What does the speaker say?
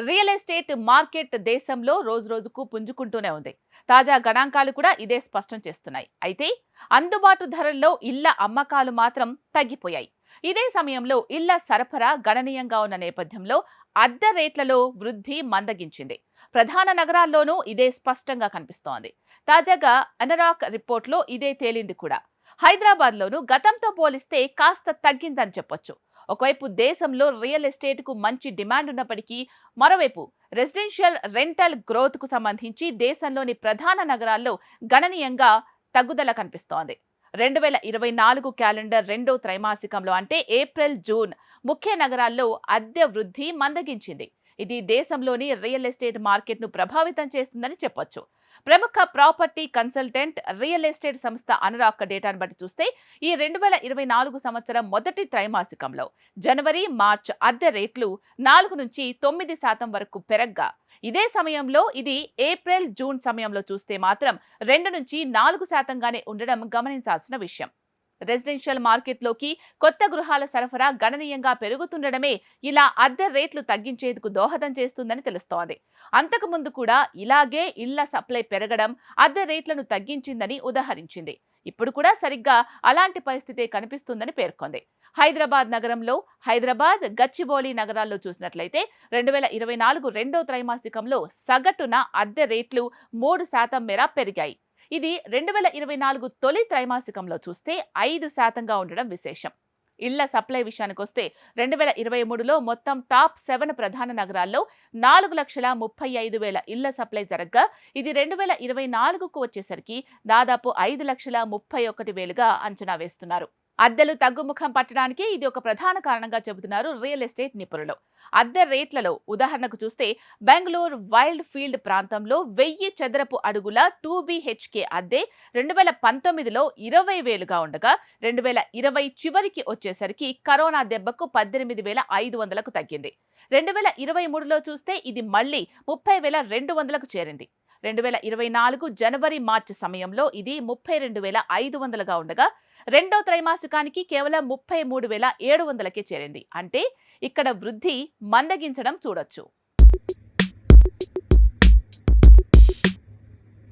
Real estate market దేశంలో రోజురోజుకు పుంజుకుంటూనే ఉంది. తాజా గణాంకాలు కూడా ఇదే స్పష్టం చేస్తున్నాయి. అయితే అందుబాటు ధరల్లో ఇళ్ల అమ్మకాలు మాత్రం తగ్గిపోయాయి. ఇదే సమయంలో ఇళ్ల సరఫరా గణనీయంగా ఉన్న నేపథ్యంలో అద్దె రేట్లలో వృద్ధి మందగించింది. ప్రధాన నగరాల్లోనూ ఇదే స్పష్టంగా కనిపిస్తోంది. తాజాగా అనరాక్ రిపోర్ట్లో ఇదే తేలింది కూడా. హైదరాబాద్లోనూ గతంతో పోలిస్తే కాస్త తగ్గిందని చెప్పొచ్చు. ఒకవైపు దేశంలో రియల్ ఎస్టేట్కు మంచి డిమాండ్ ఉన్నప్పటికీ మరోవైపు రెసిడెన్షియల్ రెంటల్ గ్రోత్కు సంబంధించి దేశంలోని ప్రధాన నగరాల్లో గణనీయంగా తగ్గుదల కనిపిస్తోంది. 2024 క్యాలెండర్ రెండో త్రైమాసికంలో అంటే ఏప్రిల్, జూన్ ముఖ్య నగరాల్లో అద్దె వృద్ధి మందగించింది. ఇది దేశంలోని రియల్ ఎస్టేట్ మార్కెట్ను ప్రభావితం చేస్తుందని చెప్పొచ్చు. ప్రముఖ ప్రాపర్టీ కన్సల్టెంట్ రియల్ ఎస్టేట్ సంస్థ అనురాక్ డేటాను బట్టి చూస్తే ఈ 2024 సంవత్సరం మొదటి త్రైమాసికంలో జనవరి, మార్చ్ అద్దె రేట్లు 4 నుంచి 9% వరకు పెరగ్గా, ఇదే సమయంలో ఇది ఏప్రిల్, జూన్ సమయంలో చూస్తే మాత్రం 2 నుంచి 4%గానే ఉండడం గమనించాల్సిన విషయం. రెసిడెన్షియల్ మార్కెట్లోకి కొత్త గృహాల సరఫరా గణనీయంగా పెరుగుతుండడమే ఇలా అద్దె రేట్లు తగ్గించేందుకు దోహదం చేస్తుందని తెలుస్తోంది. అంతకుముందు కూడా ఇలాగే ఇళ్ల సప్లై పెరగడం అద్దె రేట్లను తగ్గించిందని ఉదాహరించింది. ఇప్పుడు కూడా సరిగ్గా అలాంటి పరిస్థితే కనిపిస్తుందని పేర్కొంది. హైదరాబాద్ నగరంలో గచ్చిబౌలి నగరాల్లో చూసినట్లయితే 2024 రెండో త్రైమాసికంలో సగటున అద్దె రేట్లు 3% మేర పెరిగాయి. ఇది 2024 తొలి త్రైమాసికంలో చూస్తే 5%గా ఉండడం విశేషం. ఇళ్ల సప్లై విషయానికొస్తే 2023లో మొత్తం టాప్ 7 ప్రధాన నగరాల్లో 4,35,000 ఇళ్ల సప్లై జరగ్గా, ఇది 2024కు వచ్చేసరికి దాదాపు 5,31,000గా అంచనా వేస్తున్నారు. అద్దెలు తగ్గుముఖం పట్టడానికి ఇది ఒక ప్రధాన కారణంగా చెబుతున్నారు రియల్ ఎస్టేట్ నిపుణులు. అద్దె రేట్లలో ఉదాహరణకు చూస్తే బెంగళూరు వైల్డ్ ఫీల్డ్ ప్రాంతంలో 1000 చదరపు అడుగుల 2BHK అద్దె 2019లో 20,000గా ఉండగా 2020 చివరికి వచ్చేసరికి కరోనా దెబ్బకు 18,500కు తగ్గింది. 2023లో చూస్తే ఇది మళ్లీ 30,200కు చేరింది. 2024 జనవరి, మార్చి సమయంలో ఇది 32,500గా ఉండగా రెండో త్రైమాసికానికి కేవలం 33,700కే చేరింది. అంటే ఇక్కడ వృద్ధి మందగించడం చూడొచ్చు.